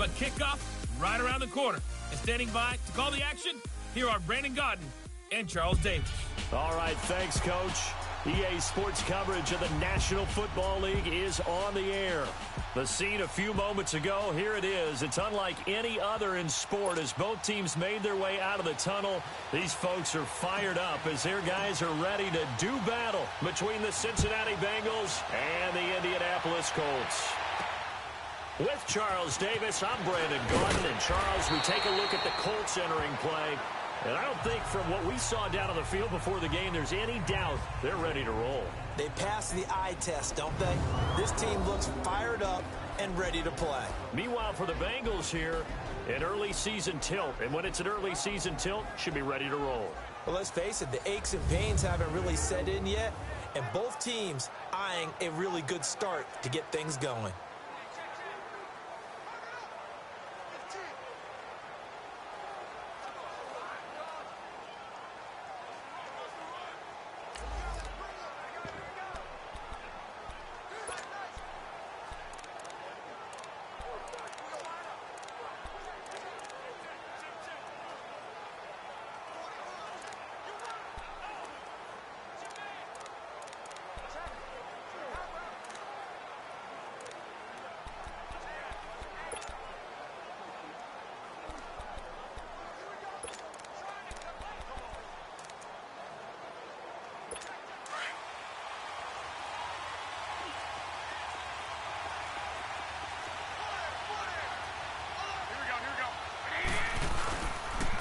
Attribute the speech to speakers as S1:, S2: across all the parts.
S1: but kickoff right around the corner. And standing by to call the action, here are Brandon Godden and Charles Davis.
S2: All right, thanks, Coach. EA Sports coverage of the National Football League is on the air. The scene a few moments ago, here it is. It's unlike any other in sport as both teams made their way out of the tunnel. These folks are fired up as their guys are ready to do battle between the Cincinnati Bengals and the Indianapolis Colts. With Charles Davis, I'm Brandon Godden. And Charles, we take a look at the Colts entering play. And I don't think from what we saw down on the field before the game, there's any doubt they're ready to roll.
S3: They passed the eye test, don't they? This team looks fired up and ready to play.
S2: Meanwhile, for the Bengals here, an early season tilt. And when it's an early season tilt, should be ready to roll.
S3: Well, let's face it, the aches and pains haven't really set in yet. And both teams eyeing a really good start to get things going.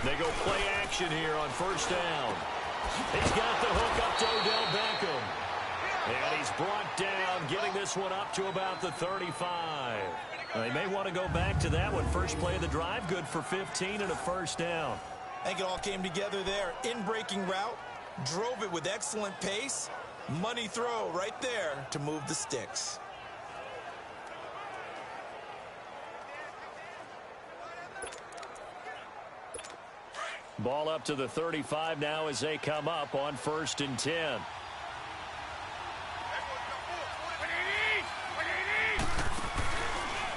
S2: They go play action here on first down. He's got the hook up to Odell Beckham. And he's brought down, getting this one up to about the 35. They may want to go back to that one. First play of the drive, good for 15 and a first down.
S3: I think it all came together there. In-breaking route, drove it with excellent pace. Money throw right there to move the sticks.
S2: Ball up to the 35 now as they come up on 1st and 10.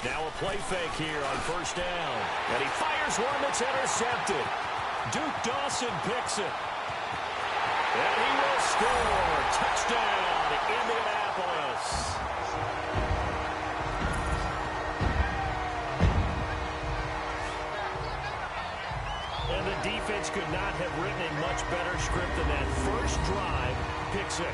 S2: Now a play fake here on first down. And he fires one that's intercepted. Duke Dawson picks it. And he will score. Touchdown, Indianapolis. And the defense could not have written a much better script than that. First drive, pick 6.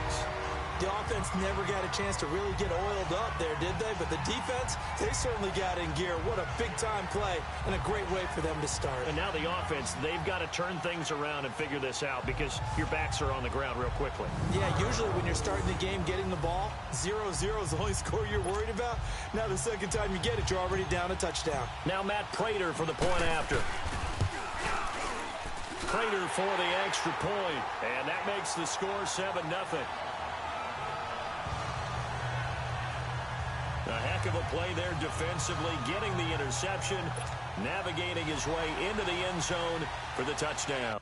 S3: The offense never got a chance to really get oiled up there, did they? But the defense, they certainly got in gear. What a big-time play and a great way for them to start.
S2: And now the offense, they've got to turn things around and figure this out because your backs are on the ground real quickly.
S3: Yeah, usually when you're starting the game, getting the ball, 0-0 is the only score you're worried about. Now the second time you get it, you're already down a touchdown.
S2: Now Matt Prater for the point after. Prater for the extra point, and that makes the score 7-0. A heck of a play there defensively, getting the interception, navigating his way into the end zone for the touchdown.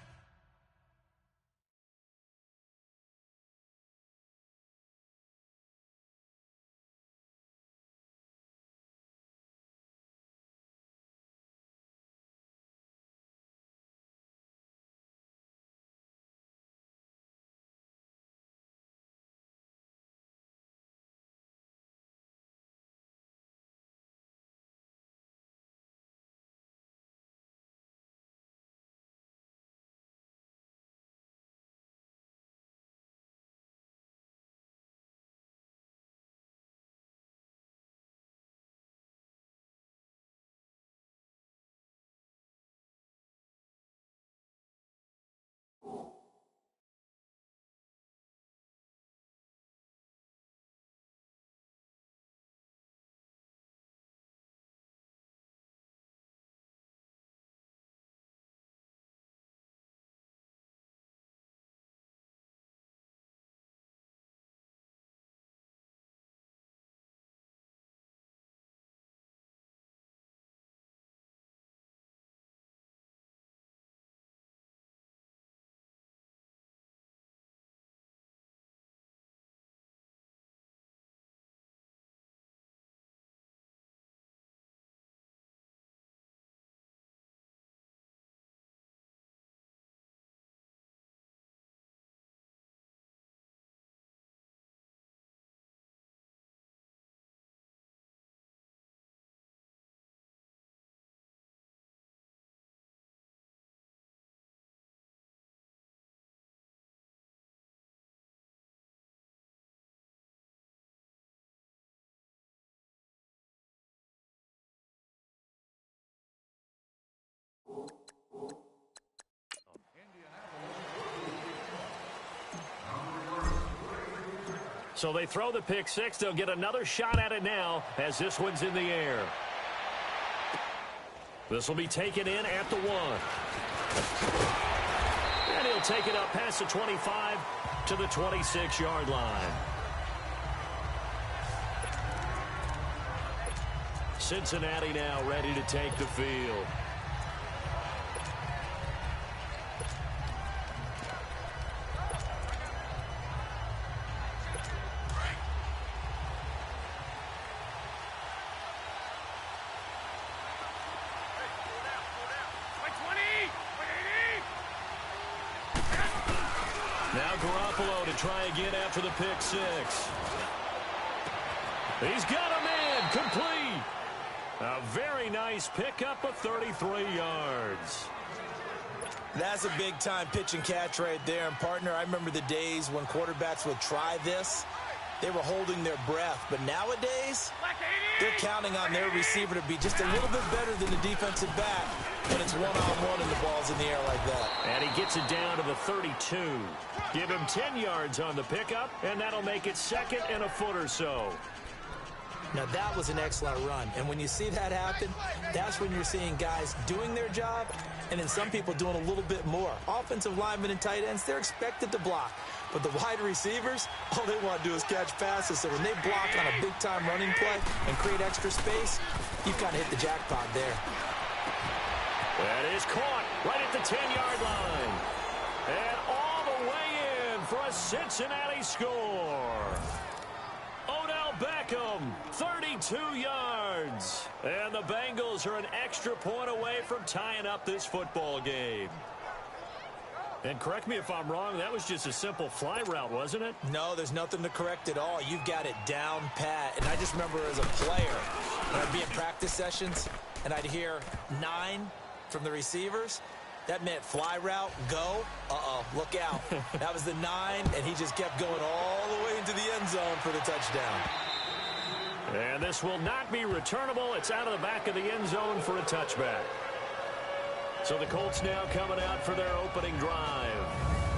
S2: So they throw the pick six. They'll get another shot at it now as this one's in the air. This will be taken in at the 1. And he'll take it up past the 25 to the 26-yard line. Cincinnati now ready to take the field. Now Garoppolo to try again after the pick six. He's got a man complete. A very nice pickup of 33 yards.
S3: That's a big-time pitch and catch right there. And, partner, I remember the days when quarterbacks would try this. They were holding their breath. But nowadays, they're counting on their receiver to be just a little bit better than the defensive back when it's one-on-one and the ball's in the air like that.
S2: And he gets it down to the 32. Give him 10 yards on the pickup, and that'll make it second and a foot or so.
S3: Now, that was an excellent run. And when you see that happen, that's when you're seeing guys doing their job and then some people doing a little bit more. Offensive linemen and tight ends, they're expected to block. But the wide receivers, all they want to do is catch passes. So when they block on a big-time running play and create extra space, you've kind of hit the jackpot there.
S2: That is caught right at the 10-yard line. And all the way in for a Cincinnati score. Odell Beckham, 32 yards. And the Bengals are an extra point away from tying up this football game. And correct me if I'm wrong, that was just a simple fly route, wasn't it?
S3: No, there's nothing to correct at all. You've got it down pat. And I just remember as a player, when I'd be in practice sessions, and I'd hear 9 from the receivers. That meant fly route, go. Uh-oh, look out. That was the 9, and he just kept going all the way into the end zone for the touchdown.
S2: And this will not be returnable. It's out of the back of the end zone for a touchback. So the Colts now coming out for their opening drive.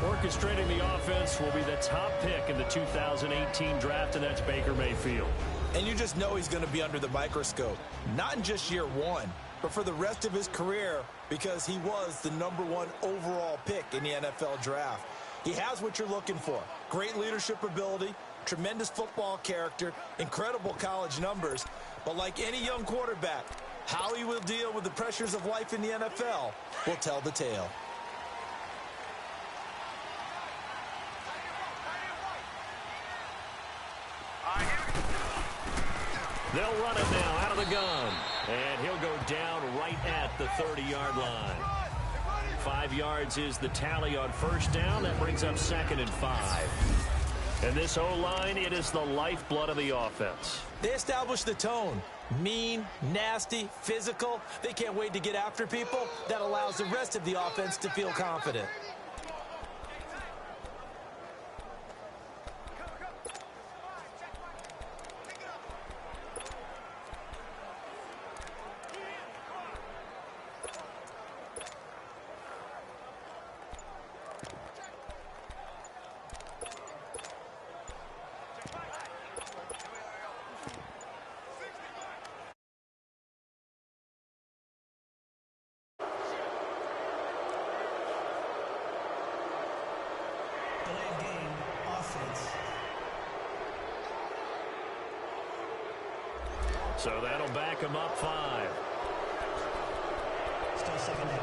S2: Orchestrating the offense will be the top pick in the 2018 draft, and that's Baker Mayfield.
S3: And you just know he's going to be under the microscope. Not in just year 1, but for the rest of his career, because he was the #1 overall pick in the NFL draft. He has what you're looking for. Great leadership ability, tremendous football character, incredible college numbers. But like any young quarterback, how he will deal with the pressures of life in the NFL will tell the tale.
S2: They'll run it now out of the gun. And he'll go down right at the 30-yard line. 5 yards is the tally on first down. That brings up 2nd and 5. And this O-line, it is the lifeblood of the offense.
S3: They establish the tone. Mean, nasty, physical. They can't wait to get after people. That allows the rest of the offense to feel confident.
S2: So that'll back him up 5.
S4: Still 2nd down.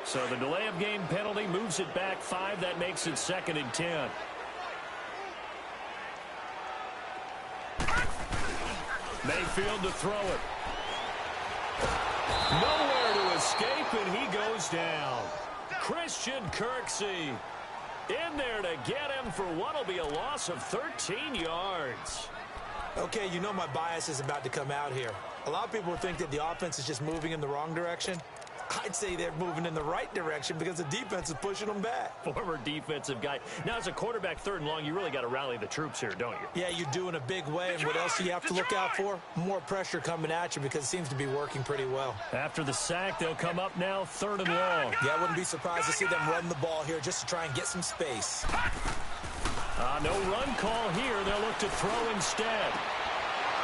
S2: So the delay of game penalty moves it back 5. That makes it 2nd and 10. Mayfield to throw it. Nowhere to escape, and he goes down. Christian Kirksey in there to get him for what will be a loss of 13 yards.
S3: Okay, you know my bias is about to come out here. A lot of people think that the offense is just moving in the wrong direction. I'd say they're moving in the right direction because the defense is pushing them back.
S2: Former defensive guy. Now, as a quarterback, 3rd and long, you really got to rally the troops here, don't you?
S3: Yeah, you do in a big way. And what else do you have to look out for? More pressure coming at you because it seems to be working pretty well.
S2: After the sack, they'll come up now 3rd and long.
S3: Yeah, I wouldn't be surprised to see them run the ball here just to try and get some space.
S2: No run call here. They'll look to throw instead.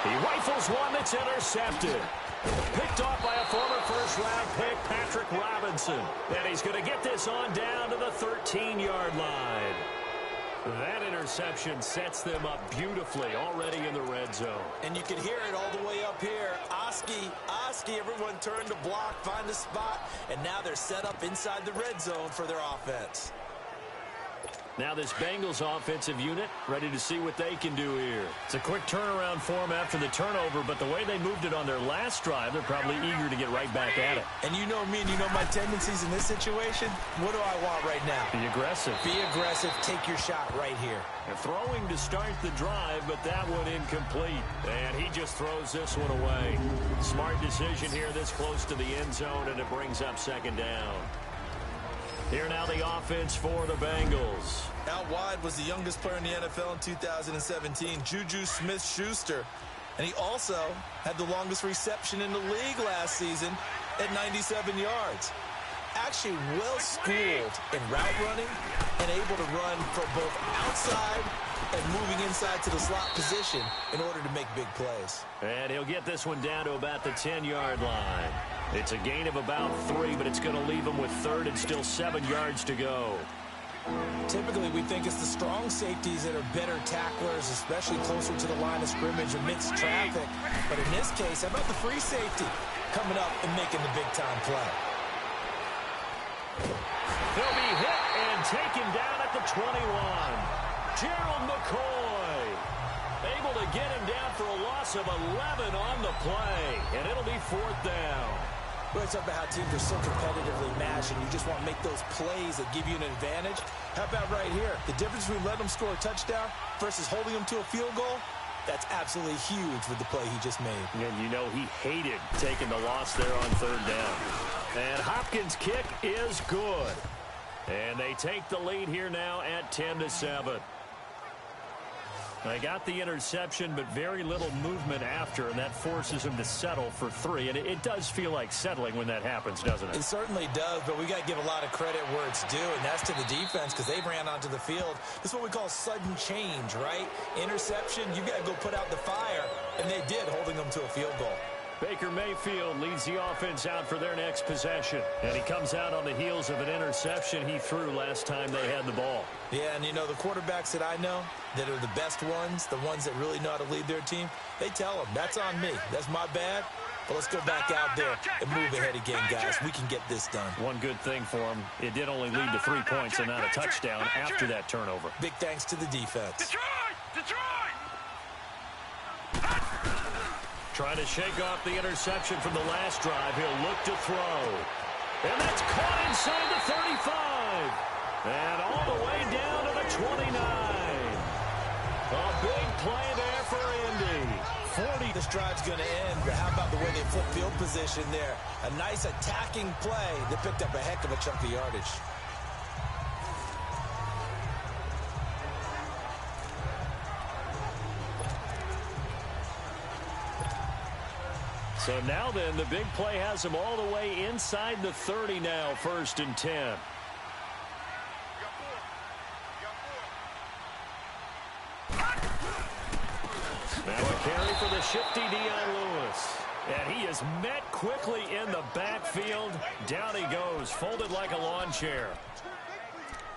S2: He rifles one that's intercepted. Picked off by a former first-round pick, Patrick Robinson. And he's going to get this on down to the 13-yard line. That interception sets them up beautifully already in the red zone.
S3: And you can hear it all the way up here. Oski, everyone turned to block, find a spot, and now they're set up inside the red zone for their offense.
S2: Now this Bengals offensive unit ready to see what they can do here. It's a quick turnaround for them after the turnover, but the way they moved it on their last drive, they're probably eager to get right back at it.
S3: And you know me and you know my tendencies in this situation. What do I want right now?
S2: Be aggressive.
S3: Be aggressive. Take your shot right here.
S2: They're throwing to start the drive, but that one incomplete. And he just throws this one away. Smart decision here this close to the end zone, and it brings up 2nd down. Here now the offense for the Bengals.
S3: Out wide was the youngest player in the NFL in 2017, Juju Smith-Schuster. And he also had the longest reception in the league last season at 97 yards. Actually well-schooled in route running and able to run from both outside and moving inside to the slot position in order to make big plays.
S2: And he'll get this one down to about the 10-yard line. It's a gain of about 3, but it's going to leave him with 3rd and still 7 yards to go.
S3: Typically, we think it's the strong safeties that are better tacklers, especially closer to the line of scrimmage amidst traffic. But in this case, how about the free safety coming up and making the big-time play?
S2: He'll be hit and taken down at the 21. Gerald McCoy able to get him down for a loss of 11 on the play, and it'll be 4th down.
S3: Well, it's about how teams are so competitively matched, and you just want to make those plays that give you an advantage. How about right here? The difference between letting them score a touchdown versus holding them to a field goal, that's absolutely huge with the play he just made.
S2: And you know he hated taking the loss there on 3rd down. And Hopkins' kick is good. And they take the lead here now at 10-7. They got the interception, but very little movement after, and that forces him to settle for 3. And it does feel like settling when that happens, doesn't it?
S3: It certainly does, but we got to give a lot of credit where it's due, and that's to the defense because they ran onto the field. This is what we call sudden change, right? Interception, you got to go put out the fire, and they did, holding them to a field goal.
S2: Baker Mayfield leads the offense out for their next possession. And he comes out on the heels of an interception he threw last time they had the ball.
S3: Yeah, and you know, the quarterbacks that I know that are the best ones, the ones that really know how to lead their team, they tell them, that's on me. That's my bad. But let's go back out there and move ahead again, guys. We can get this done.
S2: One good thing for him, it did only lead to 3 points and not a touchdown after that turnover.
S3: Big thanks to the defense.
S1: Detroit!
S2: Trying to shake off the interception from the last drive. He'll look to throw. And that's caught inside the 35. And all the way down to the 29. A big play there for Indy.
S3: 40. This drive's going to end, but how about the way they flip field position there? A nice attacking play that picked up a heck of a chunk of yardage.
S2: So now then, the big play has them all the way inside the 30 now, 1st and 10. Now a carry for the shifty Dion Lewis. And he is met quickly in the backfield. Down he goes, folded like a lawn chair.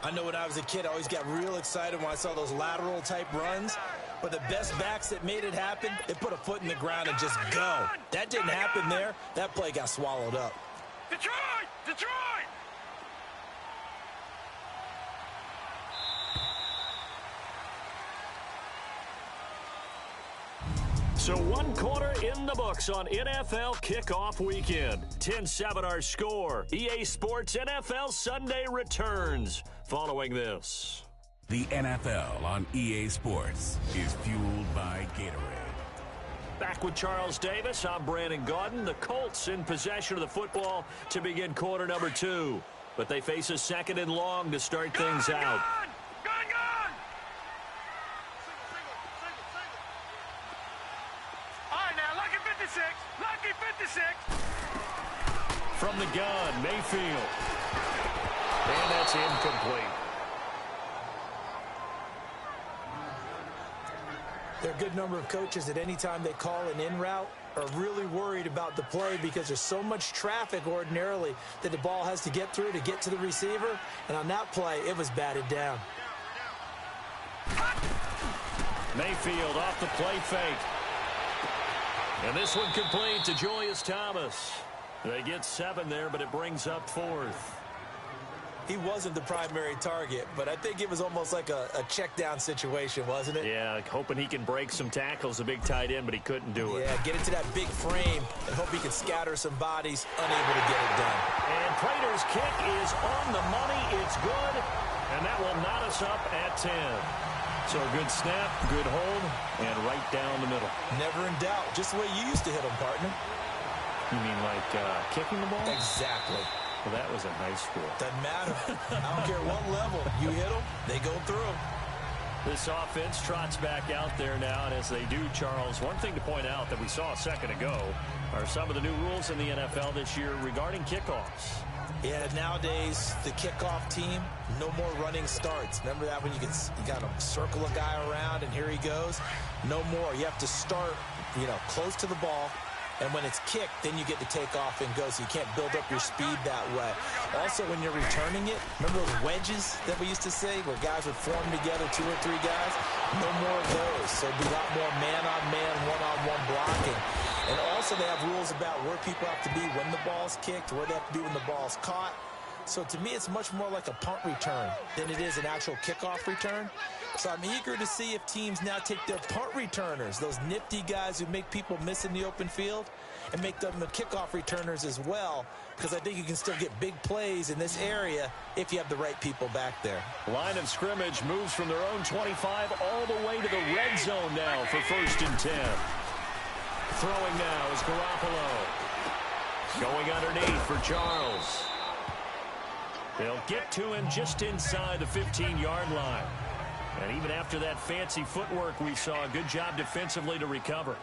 S3: I know when I was a kid, I always got real excited when I saw those lateral type runs. But the best backs that made it happen, they put a foot in the ground and just go. That didn't happen there. That play got swallowed up.
S1: Detroit!
S2: So 1 quarter in the books on NFL kickoff weekend. 10-7 our score. EA Sports NFL Sunday returns following this.
S4: The NFL on EA Sports is fueled by Gatorade.
S2: Back with Charles Davis, I'm Brandon Gaudin. The Colts in possession of the football to begin quarter number 2. But they face a second and long to start things out.
S4: Gone! All right, now, lucky 56. Lucky 56.
S2: From the gun, Mayfield. And that's incomplete.
S3: There are a good number of coaches that any time they call an in route are really worried about the play because there's so much traffic ordinarily that the ball has to get through to get to the receiver. And on that play, it was batted down.
S2: Mayfield off the play fake. And this one complete to Julius Thomas. They get 7 there, but it brings up 4th.
S3: He wasn't the primary target, but I think it was almost like a check-down situation, wasn't it?
S2: Yeah, hoping he can break some tackles, a big tight end, but he couldn't do it.
S3: Yeah, get into that big frame and hope he can scatter some bodies, unable to get it done.
S2: And Prater's kick is on the money. It's good, and that will knot us up at 10. So a good snap, good hold, and right down the middle.
S3: Never in doubt, just the way you used to hit them, partner.
S2: You mean like kicking the ball?
S3: Exactly.
S2: Well, that was in high school.
S3: Doesn't matter. I don't care what level. You hit them, they go through.
S2: This offense trots back out there now, and as they do, Charles, one thing to point out that we saw a second ago are some of the new rules in the NFL this year regarding kickoffs.
S3: Yeah, nowadays, the kickoff team, no more running starts. Remember that when you got to circle a guy around, and here he goes? No more. You have to start, close to the ball. And when it's kicked, then you get to take off and go, so you can't build up your speed that way. Also, when you're returning it, remember those wedges that we used to say where guys would form together, 2 or 3 guys? No more of those. So it'll be a lot more man-on-man, one-on-one blocking. And also they have rules about where people have to be when the ball's kicked, where they have to be when the ball's caught. So to me, it's much more like a punt return than it is an actual kickoff return. So I'm eager to see if teams now take their punt returners, those nifty guys who make people miss in the open field, and make them the kickoff returners as well, because I think you can still get big plays in this area if you have the right people back there.
S2: Line of scrimmage moves from their own 25 all the way to the red zone now for 1st and 10. Throwing now is Garoppolo. Going underneath for Charles. They'll get to him just inside the 15-yard line. And even after that fancy footwork we saw, a good job defensively to recover.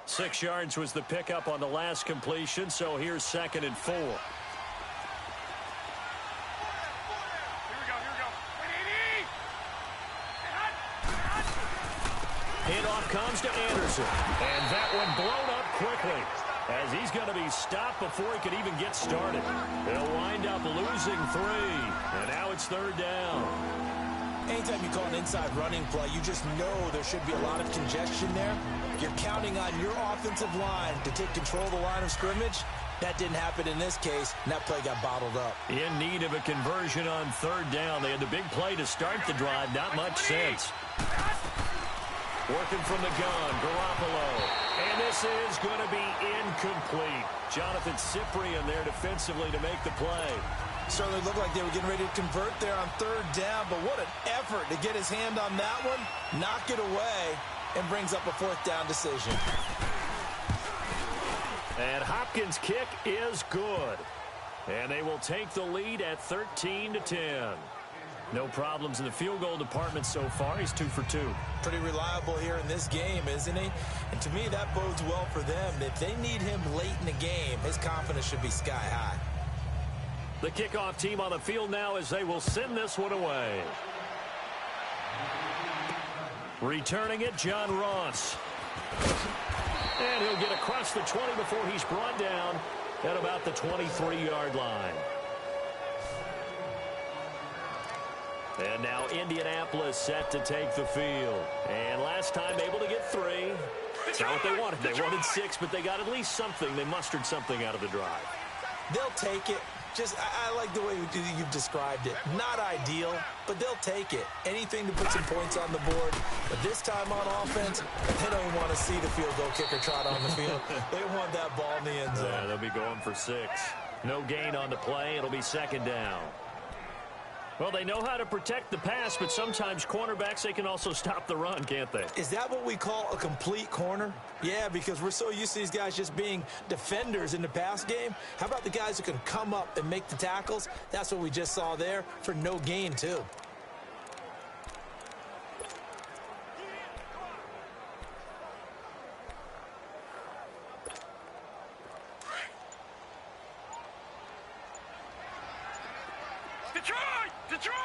S2: Six yards was the pickup on the last completion, so here's 2nd and 4. Handoff comes to Anderson. And that one blown up quickly as he's going to be stopped before he can even get started. They'll wind up losing 3. And now it's 3rd down.
S3: Anytime you call an inside running play, you just know there should be a lot of congestion there. You're counting on your offensive line to take control of the line of scrimmage. That didn't happen in this case, and that play got bottled up.
S2: In need of a conversion on 3rd down. They had the big play to start the drive. Not much sense. Working from the gun, Garoppolo. And this is going to be incomplete. Jonathan Cyprien there defensively to make the play.
S3: Certainly looked like they were getting ready to convert there on 3rd down, but what an effort to get his hand on that one, knock it away, and brings up a 4th down decision.
S2: And Hopkins' kick is good. And they will take the lead at 13-10. No problems in the field goal department so far. He's 2 for 2.
S3: Pretty reliable here in this game, isn't he? And to me, that bodes well for them. If they need him late in the game, his confidence should be sky high.
S2: The kickoff team on the field now as they will send this one away. Returning it, John Ross. And he'll get across the 20 before he's brought down at about the 23-yard line. And now Indianapolis set to take the field. And last time able to get 3. It's not what they wanted. They wanted 6, but they got at least something. They mustered something out of the drive.
S3: They'll take it. I like the way you've described it. Not ideal, but they'll take it. Anything to put some points on the board. But this time on offense, they don't even want to see the field goal kicker trot on the field. They want that ball in the end zone.
S2: Yeah, they'll be going for 6. No gain on the play. It'll be second down. Well, they know how to protect the pass, but sometimes cornerbacks, they can also stop the run, can't they?
S3: Is that what we call a complete corner? Yeah, because we're so used to these guys just being defenders in the pass game. How about the guys who can come up and make the tackles? That's what we just saw there for no gain, too.
S4: Detroit!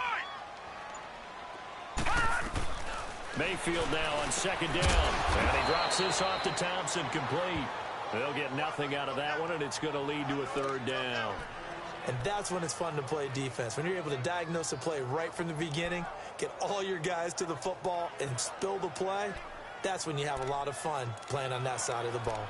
S2: Mayfield now on second down. And he drops this off to Thompson, complete. They'll get nothing out of that one, and it's going to lead to a third down.
S3: And that's when it's fun to play defense. When you're able to diagnose a play right from the beginning, get all your guys to the football, and spill the play, that's when you have a lot of fun playing on that side of the ball.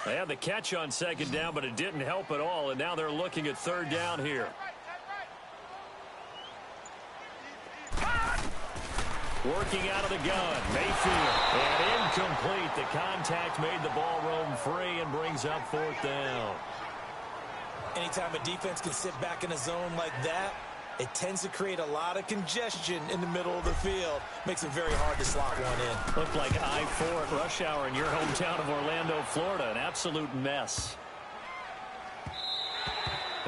S2: They had the catch on second down, but it didn't help at all, and now they're looking at third down here. Working out of the gun, Mayfield, and incomplete. The contact made the ball roam free and brings up fourth down.
S3: Anytime a defense can sit back in a zone like that, it tends to create a lot of congestion in the middle of the field. Makes it very hard to slot one in.
S2: Looked like I-4 at rush hour in your hometown of Orlando, Florida. An absolute mess.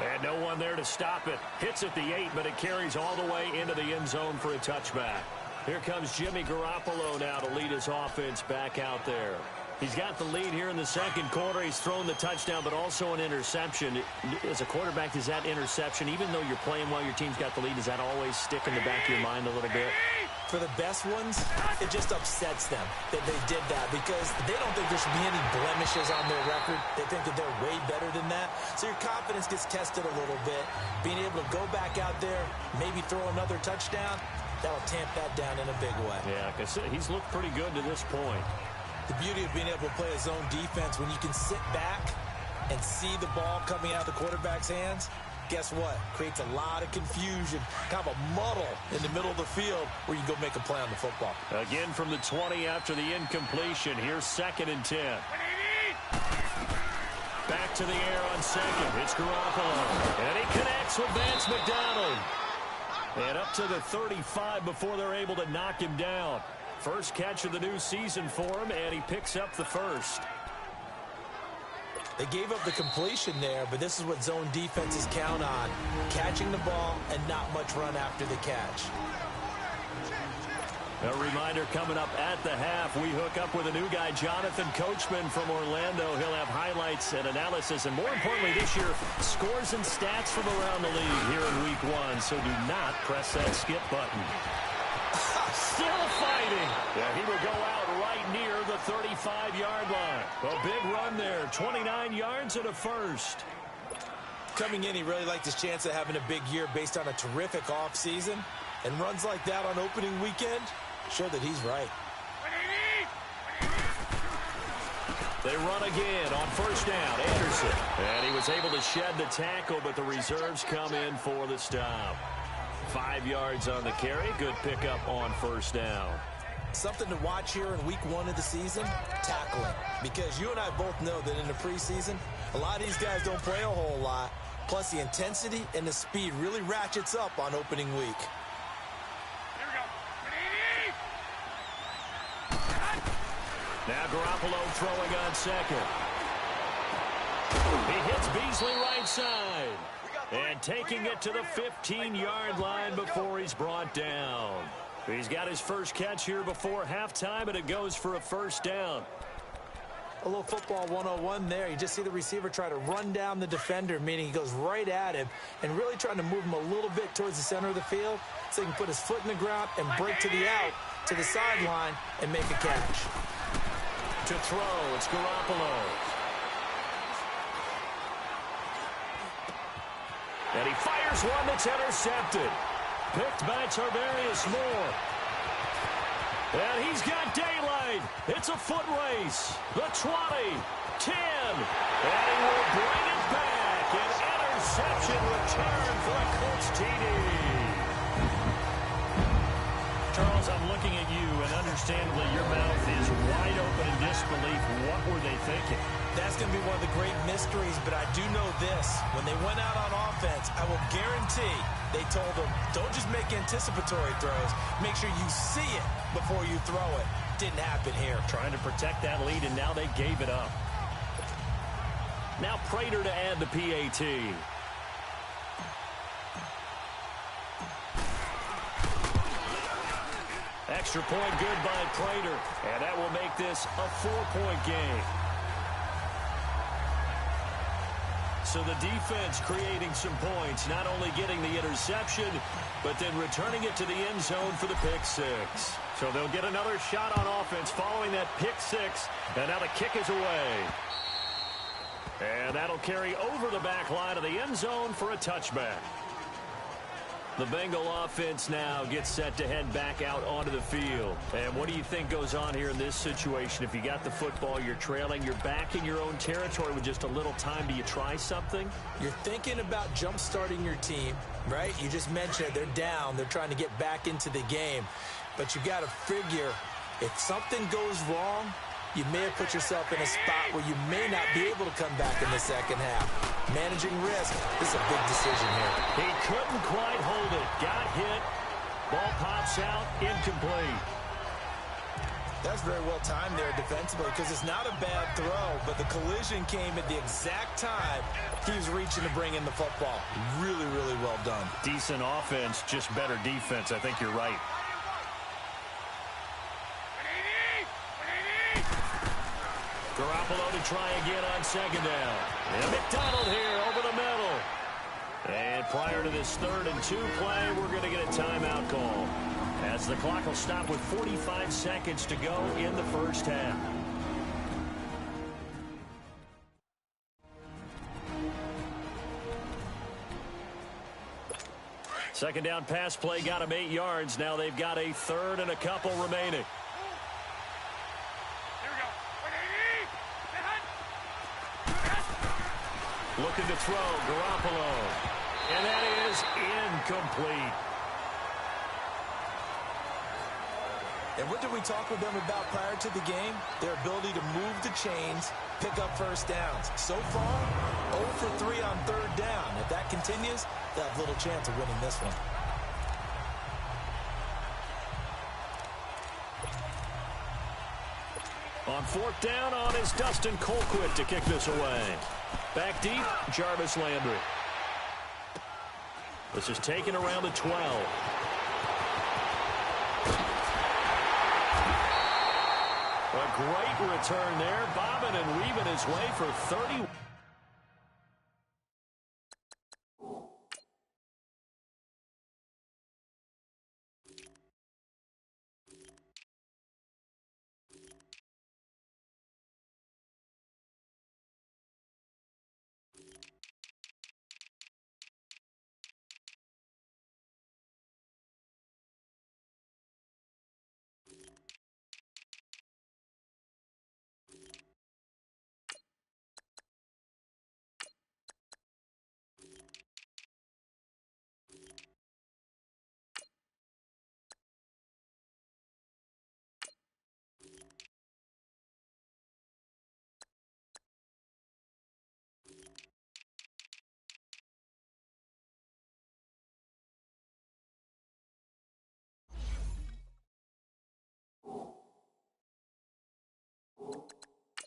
S2: And no one there to stop it. Hits at the 8, but it carries all the way into the end zone for a touchback. Here comes Jimmy Garoppolo now to lead his offense back out there. He's got the lead here in the second quarter. He's thrown the touchdown, but also an interception. As a quarterback, does that interception, even though you're playing while your team's got the lead, does that always stick in the back of your mind a little bit?
S3: For the best ones, it just upsets them that they did that because they don't think there should be any blemishes on their record. They think that they're way better than that. So your confidence gets tested a little bit. Being able to go back out there, maybe throw another touchdown, that'll tamp that down in a big way.
S2: Yeah, because he's looked pretty good to this point.
S3: The beauty of being able to play a zone defense, when you can sit back and see the ball coming out of the quarterback's hands, guess what? Creates a lot of confusion, kind of a muddle in the middle of the field where you can go make a play on the football.
S2: Again from the 20 after the incompletion. Here's 2nd and 10. Back to the air on second. It's Garoppolo. And he connects with Vance McDonald. And up to the 35 before they're able to knock him down. First catch of the new season for him, and he picks up the first.
S3: They gave up the completion there, but this is what zone defenses count on. Catching the ball and not much run after the catch.
S2: A reminder coming up at the half, we hook up with a new guy, Jonathan Coachman from Orlando. He'll have highlights and analysis, and more importantly this year, scores and stats from around the league here in week 1. So do not press that skip button. Still fighting. Yeah, he will go out right near the 35-yard line. A big run there, 29 yards and a first.
S3: Coming in, he really liked his chance of having a big year based on a terrific offseason. And runs like that on opening weekend show that he's right.
S2: They run again on first down. Anderson. And he was able to shed the tackle, but the reserves come in for the stop. 5 yards on the carry. Good pickup on first down.
S3: Something to watch here in week 1 of the season, tackling. Because you and I both know that in the preseason, a lot of these guys don't play a whole lot. Plus, the intensity and the speed really ratchets up on opening week.
S2: Now Garoppolo throwing on second. He hits Beasley right side. And taking it to the 15-yard line before he's brought down. He's got his first catch here before halftime, and it goes for a first down.
S3: A little football 101 there. You just see the receiver try to run down the defender, meaning he goes right at him and really trying to move him a little bit towards the center of the field so he can put his foot in the ground and break to the out, to the sideline, and make a catch.
S2: To throw, it's Garoppolo. And he fires one that's intercepted. Picked by Tarvarius Moore. And he's got daylight. It's a foot race. The 20, 10, and he will bring it back. An interception return for a Colts TD. Charles, I'm looking at you, and understandably your mouth is wide open in disbelief. What were they thinking?
S3: That's going to be one of the great mysteries, but I do know this. When they went out on offense, I will guarantee they told them, don't just make anticipatory throws. Make sure you see it before you throw it. Didn't happen here.
S2: Trying to protect that lead, and now they gave it up. Now Prater to add the PAT. Extra point good by Prater, and that will make this a 4-point game. So the defense creating some points, not only getting the interception, but then returning it to the end zone for the pick six. So they'll get another shot on offense following that pick six, and now the kick is away. And that'll carry over the back line of the end zone for a touchback. The Bengal offense now gets set to head back out onto the field. And what do you think goes on here in this situation? If you got the football, you're trailing, you're back in your own territory with just a little time. Do you try something?
S3: You're thinking about jump-starting your team, right? You just mentioned it. They're down. They're trying to get back into the game. But you got to figure, if something goes wrong, you may have put yourself in a spot where you may not be able to come back in the second half. Managing risk is a big decision here.
S2: He couldn't quite hold it. Got hit. Ball pops out. Incomplete.
S3: That's very well timed there defensively because it's not a bad throw, but the collision came at the exact time he was reaching to bring in the football. Really, really well done.
S2: Decent offense, just better defense. I think you're right. Garoppolo to try again on second down. And McDonald here over the middle. And prior to this 3rd and 2 play, we're going to get a timeout call, as the clock will stop with 45 seconds to go in the first half. Second down pass play got him 8 yards. Now they've got a 3rd and a couple remaining. Looking to throw, Garoppolo. And that is incomplete.
S3: And what did we talk with them about prior to the game? Their ability to move the chains, pick up first downs. So far, 0 for 3 on 3rd down. If that continues, they'll have little chance of winning this one.
S2: On 4th down on is Dustin Colquitt to kick this away. Back deep, Jarvis Landry. This is taken around the 12. A great return there, bobbing and weaving his way for 30.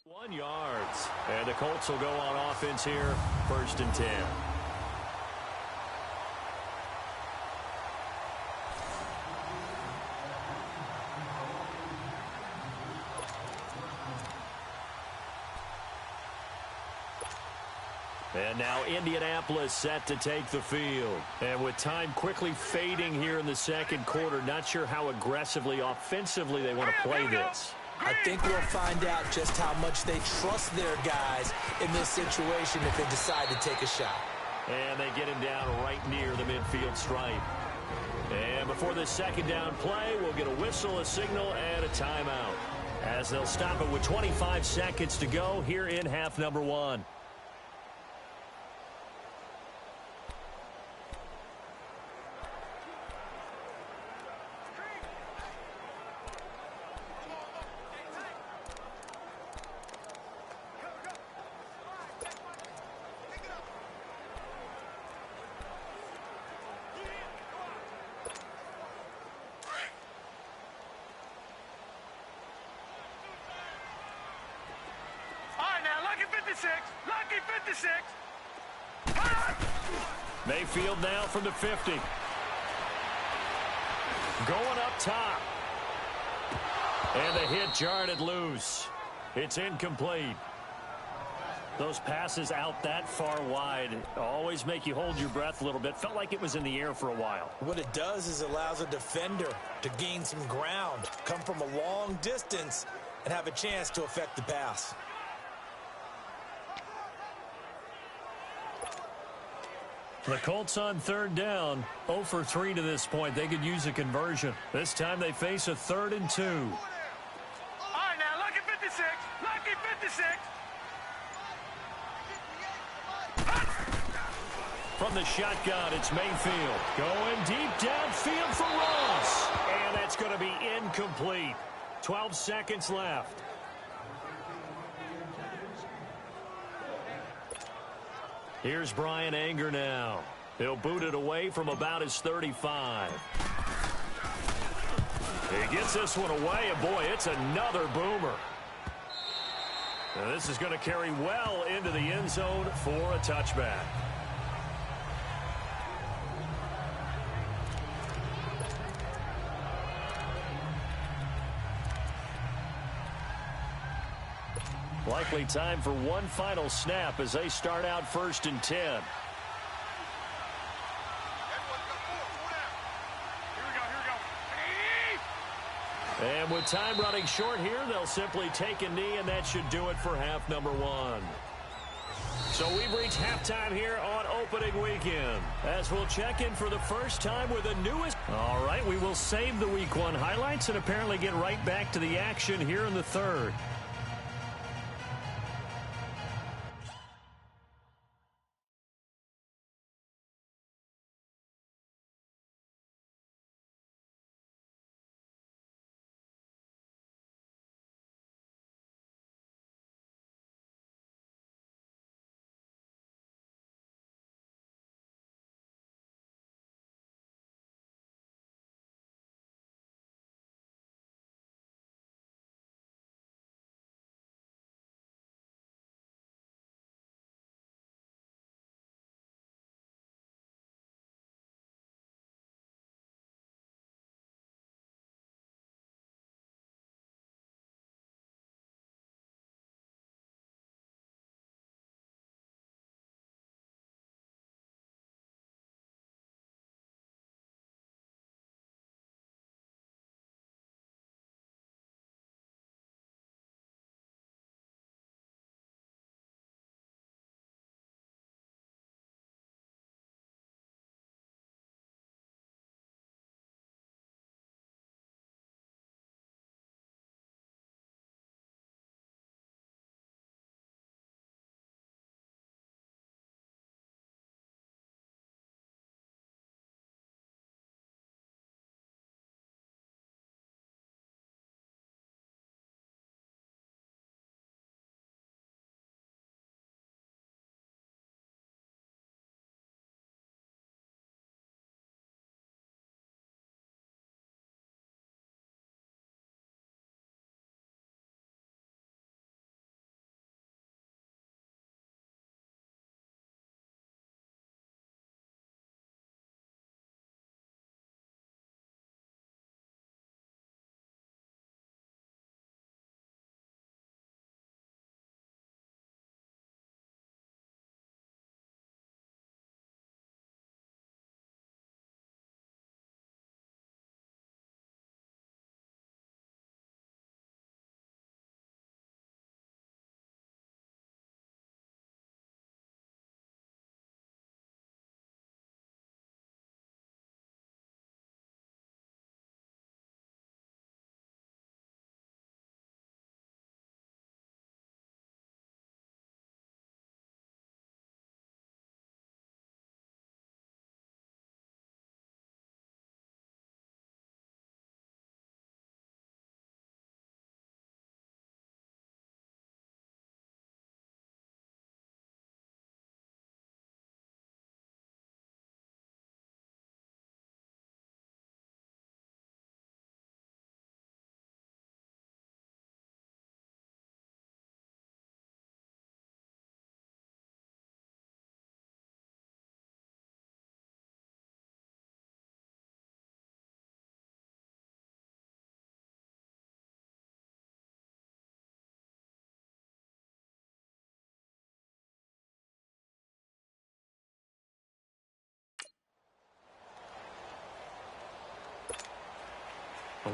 S2: ...1 yards. And the Colts will go on offense here, 1st and 10. And now Indianapolis set to take the field. And with time quickly fading here in the second quarter, not sure how aggressively, offensively they want to play this.
S3: I think we'll find out just how much they trust their guys in this situation if they decide to take a shot.
S2: And they get him down right near the midfield stripe. And before this second down play, we'll get a whistle, a signal, and a timeout, as they'll stop it with 25 seconds to go here in half number one.
S4: Lucky 56.
S2: Mayfield now from the 50. Going up top. And the hit jarred it loose. It's incomplete. Those passes out that far wide always make you hold your breath a little bit. Felt like it was in the air for a while.
S3: What it does is allows a defender to gain some ground, come from a long distance, and have a chance to affect the pass.
S2: The Colts on third down, 0 for 3 to this point. They could use a conversion. This time they face a 3rd and 2.
S4: All right, now, lucky 56. Lucky 56.
S2: From the shotgun, it's Mayfield. Going deep downfield for Ross. And that's going to be incomplete. 12 seconds left. Here's Brian Anger now. He'll boot it away from about his 35. He gets this one away, and boy, it's another boomer. Now, this is going to carry well into the end zone for a touchback. Likely time for one final snap as they start out 1st and 10. And with time running short here, they'll simply take a knee, and that should do it for half number one. So we've reached halftime here on opening weekend, as we'll check in for the first time with the newest. All right, we will save the week one highlights and apparently get right back to the action here in the third.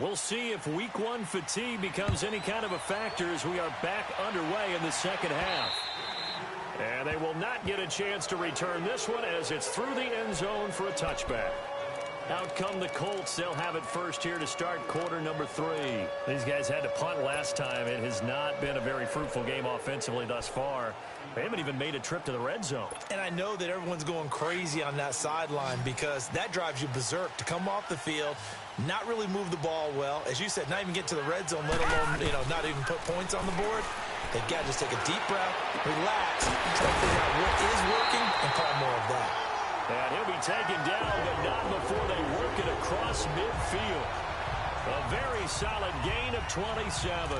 S2: We'll see if week one fatigue becomes any kind of a factor as we are back underway in the second half. And they will not get a chance to return this one as it's through the end zone for a touchback. Out come the Colts. They'll have it first here to start quarter number 3. These guys had to punt last time. It has not been a very fruitful game offensively thus far. They haven't even made a trip to the red zone.
S3: And I know that everyone's going crazy on that sideline because that drives you berserk to come off the field, not really move the ball well. As you said, not even get to the red zone, let alone, not even put points on the board. They've got to just take a deep breath, relax, try to figure out what is working, and call more of that.
S2: And he'll be taken down, but not before they work it across midfield. A very solid gain of 27.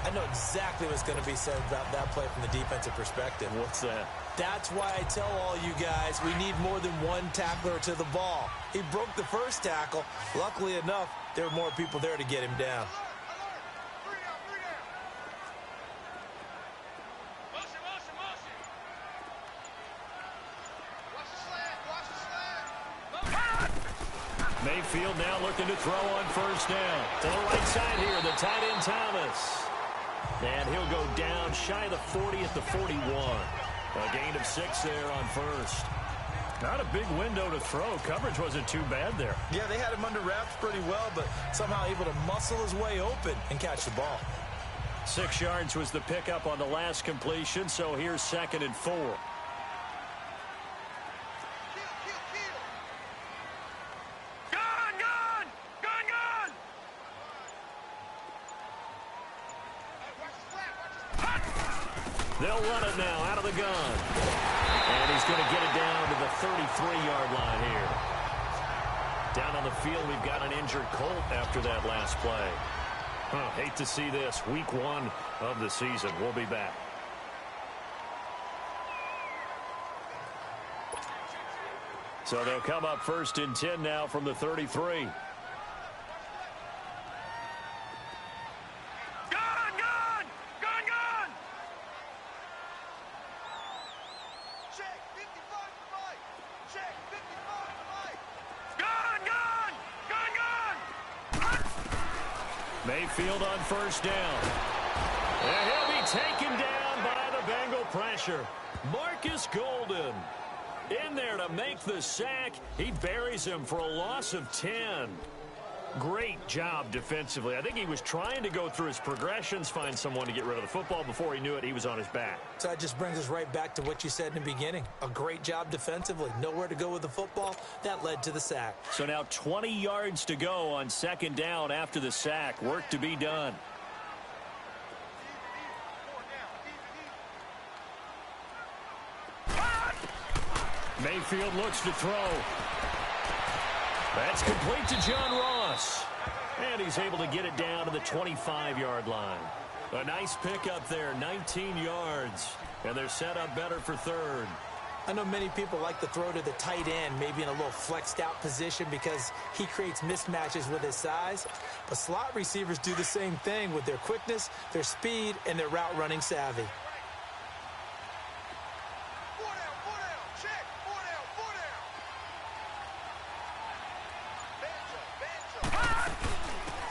S3: I know exactly what's going to be said about that play from the defensive perspective.
S2: What's that?
S3: That's why I tell all you guys we need more than one tackler to the ball. He broke the first tackle. Luckily enough, there were more people there to get him down.
S2: Mayfield now looking to throw on first down. To the right side here, the tight end Thomas. And he'll go down shy of the 40 at the 41. A gain of 6 there on first. Not a big window to throw. Coverage wasn't too bad there.
S3: Yeah, they had him under wraps pretty well, but somehow able to muscle his way open and catch the ball.
S2: 6 yards was the pickup on the last completion, so here's 2nd and 4. They'll run it now out of the gun. And he's going to get it down to the 33-yard line here. Down on the field, we've got an injured Colt after that last play. Hate to see this. Week 1 of the season. We'll be back. So they'll come up 1st and 10 now from the 33. Mayfield on first down. And he'll be taken down by the Bengal pressure. Marcus Golden in there to make the sack. He buries him for a loss of 10. Great job defensively. I think he was trying to go through his progressions, find someone to get rid of the football. Before he knew it, he was on his back.
S3: So that just brings us right back to what you said in the beginning. A great job defensively. Nowhere to go with the football. That led to the sack.
S2: So now 20 yards to go on 2nd down after the sack. Work to be done. Mayfield looks to throw. That's complete to John Ross. And he's able to get it down to the 25-yard line. A nice pickup there, 19 yards. And they're set up better for 3rd.
S3: I know many people like to throw to the tight end, maybe in a little flexed out position because he creates mismatches with his size. But slot receivers do the same thing with their quickness, their speed, and their route running savvy.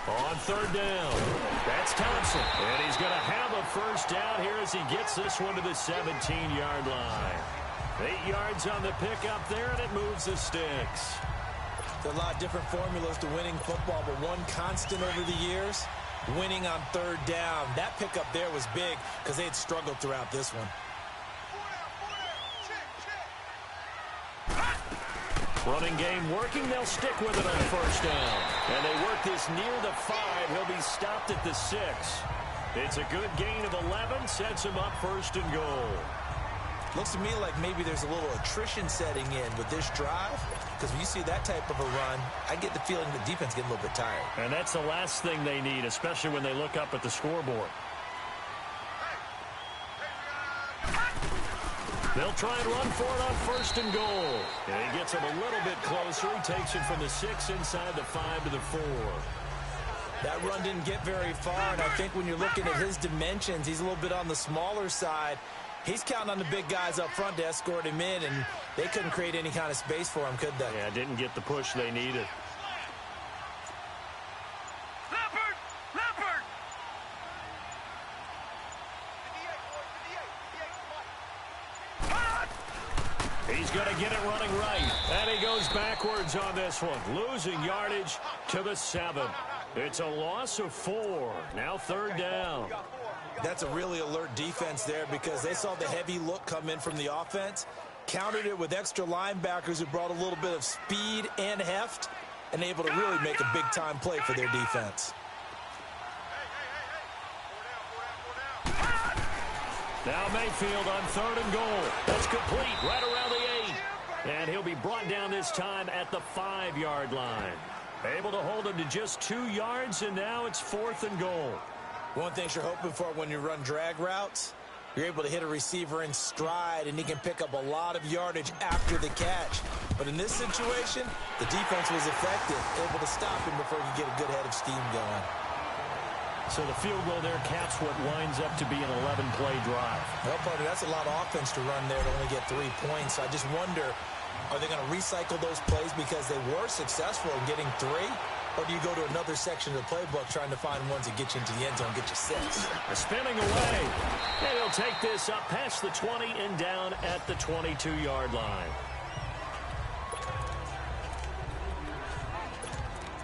S2: On 3rd down, that's Thompson. And he's going to have a first down here as he gets this one to the 17-yard line. 8 yards on the pickup there, and it moves the sticks.
S3: There are a lot of different formulas to winning football, but one constant over the years, winning on 3rd down. That pickup there was big because they had struggled throughout this one.
S2: Running game working. They'll stick with it on 1st down. And they work this near the 5. He'll be stopped at the 6. It's a good gain of 11. Sets him up 1st and goal.
S3: Looks to me like maybe there's a little attrition setting in with this drive. Because when you see that type of a run, I get the feeling the defense getting a little bit tired.
S2: And that's the last thing they need, especially when they look up at the scoreboard. They'll try and run for it on 1st and goal. And he gets him a little bit closer. He takes it from the 6 inside the 5 to the 4.
S3: That run didn't get very far, and I think when you're looking at his dimensions, he's a little bit on the smaller side. He's counting on the big guys up front to escort him in, and they couldn't create any kind of space for him, could they?
S2: Yeah, didn't get the push they needed. He's going to get it running right. And he goes backwards on this one, losing yardage to the 7. It's a loss of 4. Now 3rd down.
S3: That's a really alert defense there because they saw the heavy look come in from the offense, countered it with extra linebackers who brought a little bit of speed and heft, and able to really make a big-time play for their defense.
S2: Now Mayfield on 3rd and goal. That's complete right around the 8. And he'll be brought down this time at the 5-yard line. Able to hold him to just 2 yards, and now it's 4th and goal.
S3: One thing you're hoping for when you run drag routes, you're able to hit a receiver in stride, and he can pick up a lot of yardage after the catch. But in this situation, the defense was effective, able to stop him before he could get a good head of steam going.
S2: So the field goal there caps what winds up to be an 11-play drive.
S3: Well, partner, that's a lot of offense to run there to only get 3 points. So I just wonder, are they going to recycle those plays because they were successful in getting 3? Or do you go to another section of the playbook trying to find ones that get you into the end zone, get you 6?
S2: Spinning away. And he'll take this up past the 20 and down at the 22-yard line.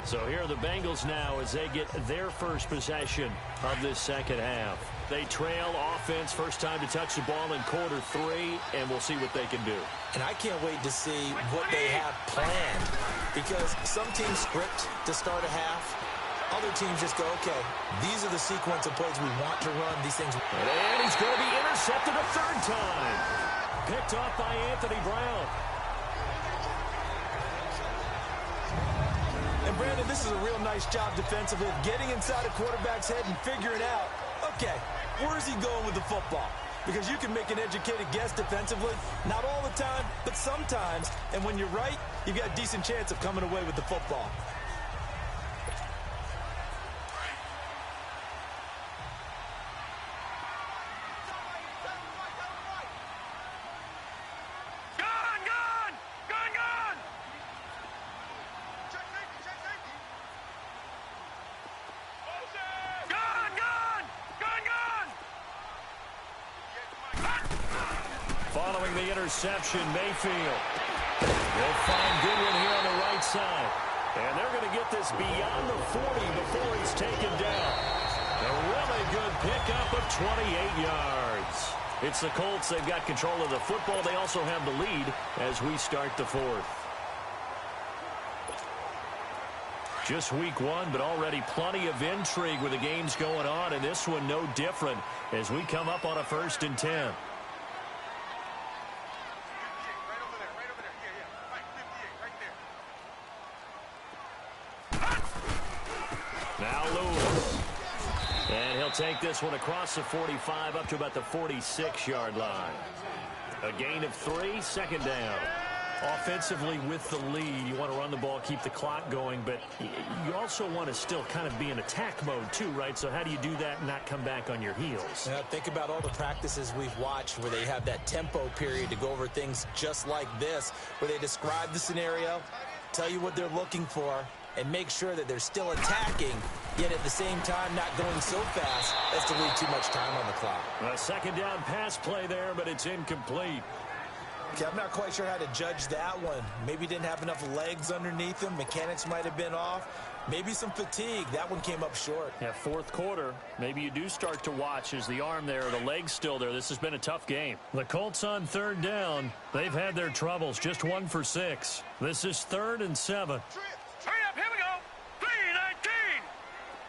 S2: So here are the Bengals now as they get their first possession of this second half. They trail offense, first time to touch the ball in quarter 3, and we'll see what they can do.
S3: And I can't wait to see what they have planned, because some teams script to start a half. Other teams just go, okay, these are the sequence of plays we want to run. These things.
S2: And he's going to be intercepted a 3rd time. Picked off by Anthony Brown.
S3: And Brandon, this is a real nice job defensively of getting inside a quarterback's head and figuring out, okay, where is he going with the football? Because you can make an educated guess defensively, not all the time, but sometimes. And when you're right, you've got a decent chance of coming away with the football.
S2: Following the interception, Mayfield. They'll find Goodwin here on the right side. And they're going to get this beyond the 40 before he's taken down. A really good pickup of 28 yards. It's the Colts. They've got control of the football. They also have the lead as we start the 4th. Just week 1, but already plenty of intrigue with the games going on, and this one no different as we come up on a 1st and 10. Now Lewis. And he'll take this one across the 45 up to about the 46-yard line. A gain of 3, 2nd down. Offensively with the lead, you want to run the ball, keep the clock going, but you also want to still kind of be in attack mode too, right? So how do you do that and not come back on your heels?
S3: Think about all the practices we've watched where they have that tempo period to go over things just like this, where they describe the scenario, tell you what they're looking for, and make sure that they're still attacking, yet at the same time not going so fast as to leave too much time on the clock.
S2: A 2nd down pass play there, but it's incomplete.
S3: Okay, I'm not quite sure how to judge that one. Maybe didn't have enough legs underneath him. Mechanics might have been off. Maybe some fatigue. That one came up short.
S2: Yeah, 4th quarter. Maybe you do start to watch as the arm there, the leg's still there. This has been a tough game. The Colts on 3rd down. They've had their troubles. Just 1 for 6. This is 3rd and 7.
S4: Hurry up, here we go. 3:19.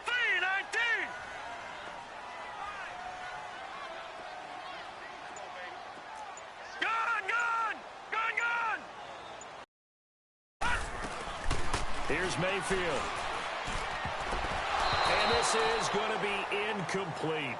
S4: 3:19. Gone.
S2: Here's Mayfield. And this is going to be incomplete.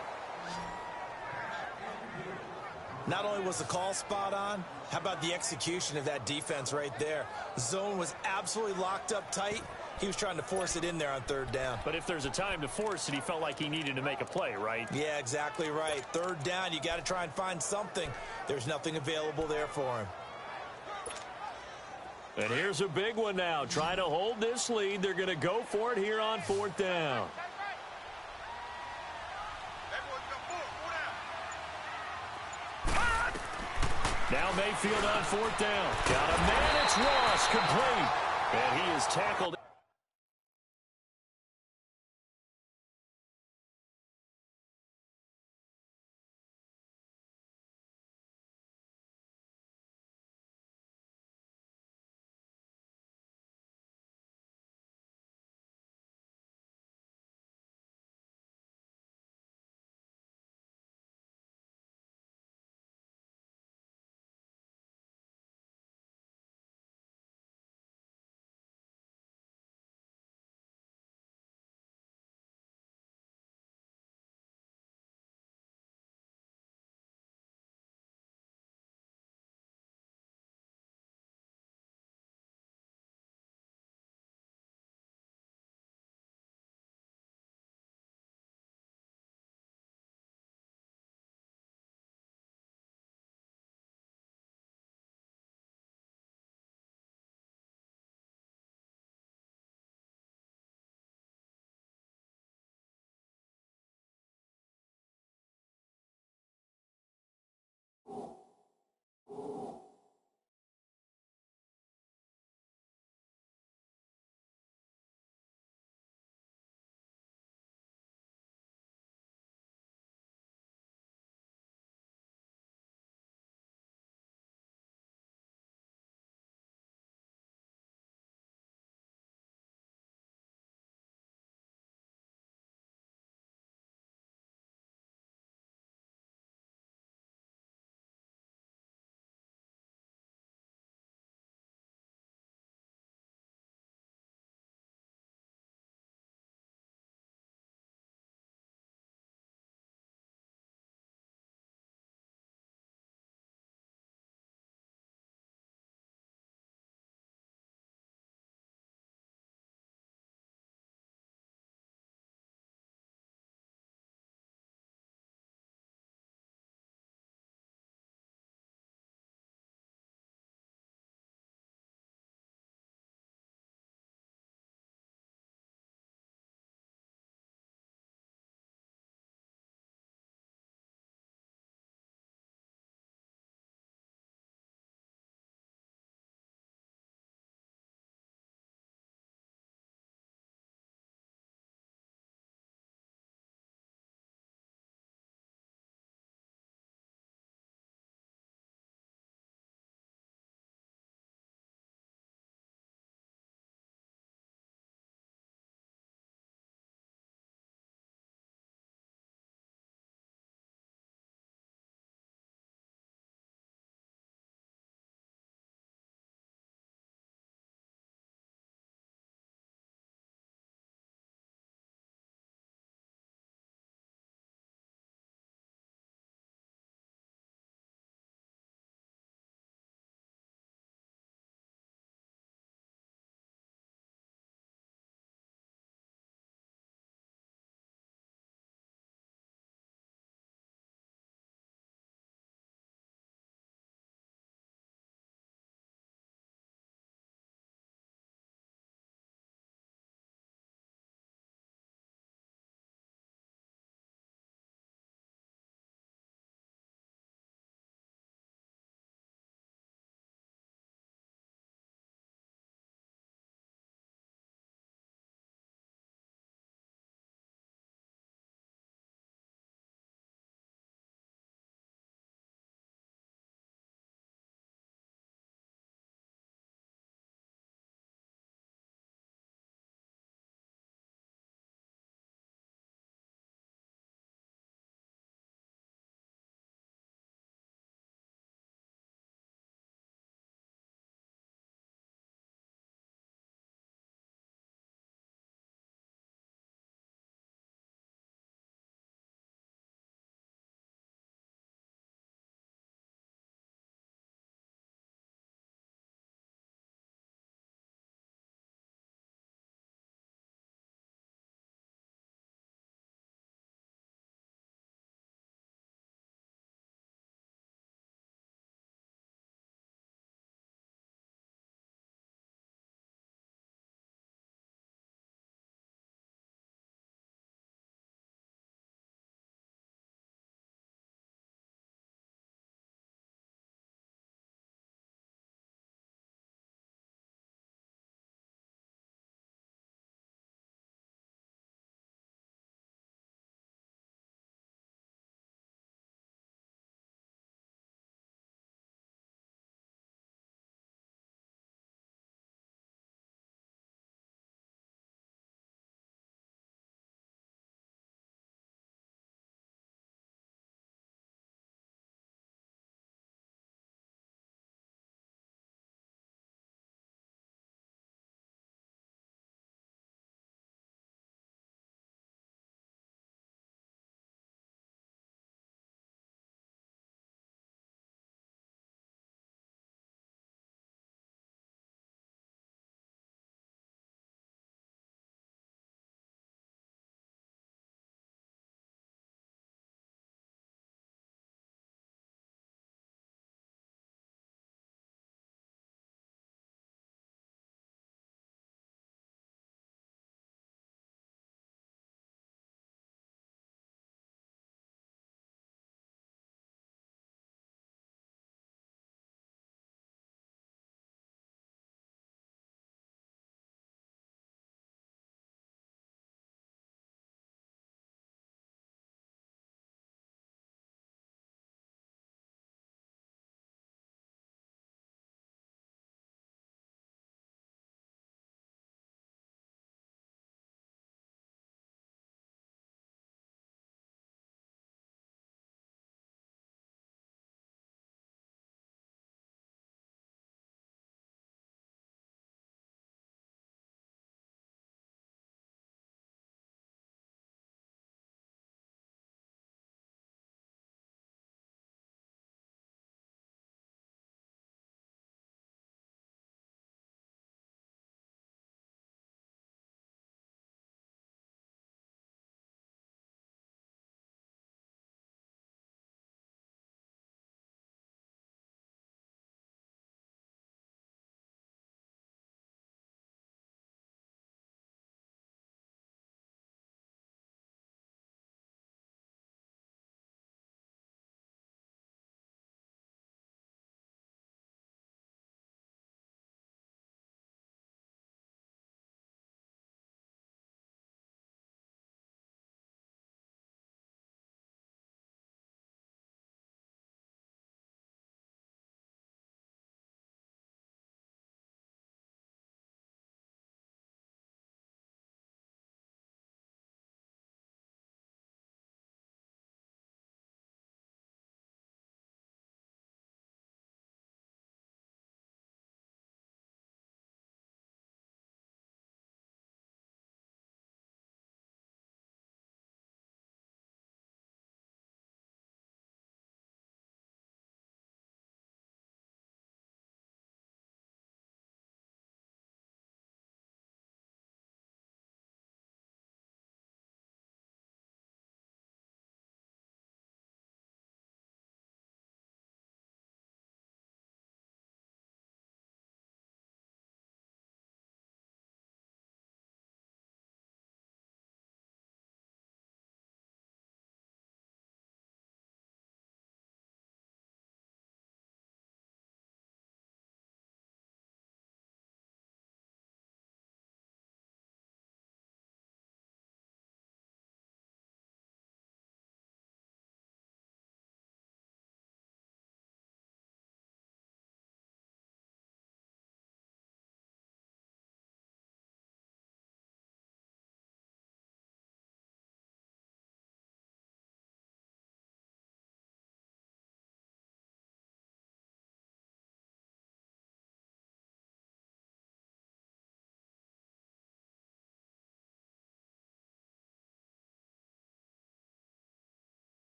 S3: Not only was the call spot on, how about the execution of that defense right there? Zone was absolutely locked up tight. He was trying to force it in there on 3rd down.
S2: But if there's a time to force it, he felt like he needed to make a play, right?
S3: Yeah, exactly right. 3rd down, you got to try and find something. There's nothing available there for him.
S2: And here's a big one now. Trying to hold this lead. They're going to go for it here on 4th down. Now Mayfield on fourth down. Got a man. It's Ross, complete. And he is tackled.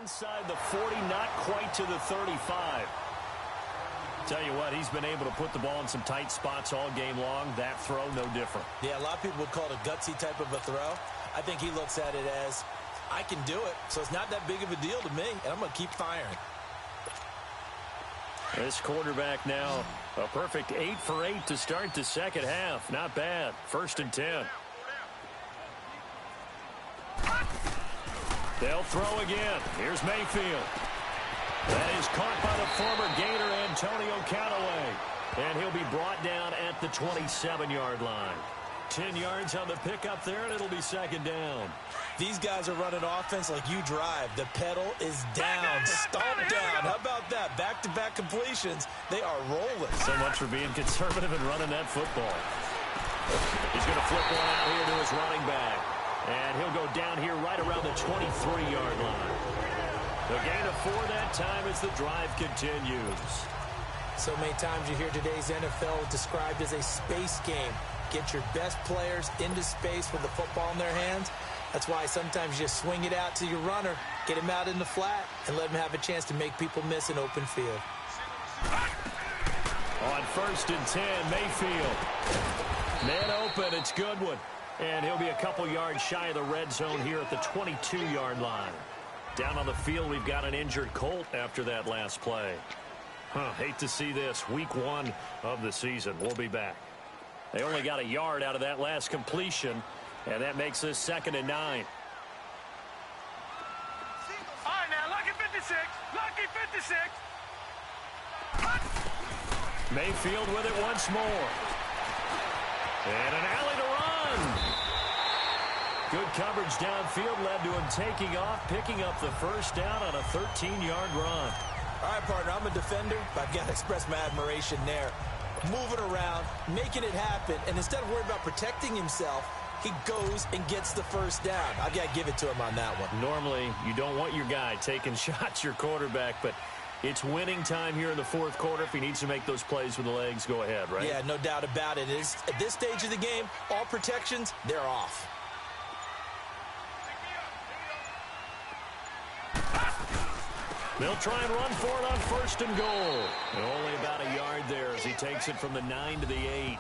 S2: inside the 40, not quite to the 35. Tell you what, he's been able to put the ball in some tight spots all game long. That throw, no different.
S3: Yeah, a lot of people would call it a gutsy type of a throw. I think he looks at it as, I can do it, so it's not that big of a deal to me, and I'm going to keep firing.
S2: This quarterback now, a perfect 8 for 8 to start the second half. Not bad. 1st and 10. They'll throw again. Here's Mayfield. That is caught by the former Gator Antonio Callaway. And he'll be brought down at the 27-yard line. 10 yards on the pickup there, and it'll be 2nd down.
S3: These guys are running offense like you drive. The pedal is down, stomp down. How about that? Back-to-back completions. They are rolling.
S2: So much for being conservative and running that football. He's going to flip one out here to his running back. And he'll go down here right around the 23-yard line. The gain of 4 that time as the drive continues.
S3: So many times you hear today's NFL described as a space game. Get your best players into space with the football in their hands. That's why sometimes you just swing it out to your runner, get him out in the flat, and let him have a chance to make people miss an open field.
S2: On 1st and 10, Mayfield. Man open, it's Goodwin. And he'll be a couple yards shy of the red zone here at the 22-yard line. Down on the field, we've got an injured Colt after that last play. Hate to see this. Week 1 of the season. We'll be back. They only got a yard out of that last completion, and that makes this 2nd and 9.
S4: All right, now, lucky 56. Lucky 56.
S2: Mayfield with it once more. And an alley to run. Good coverage downfield led to him taking off, picking up the 1st down on a 13-yard run.
S3: All right, partner, I'm a defender, but I've got to express my admiration there. Moving around, making it happen, and instead of worrying about protecting himself, he goes and gets the 1st down. I've got to give it to him on that one.
S2: Normally, you don't want your guy taking shots, your quarterback, but it's winning time here in the 4th quarter. If he needs to make those plays with the legs, go ahead, right?
S3: Yeah, no doubt about it. At this stage of the game, all protections, they're off.
S2: They'll try and run for it on 1st and goal. And only about a yard there as he takes it from the 9 to the 8.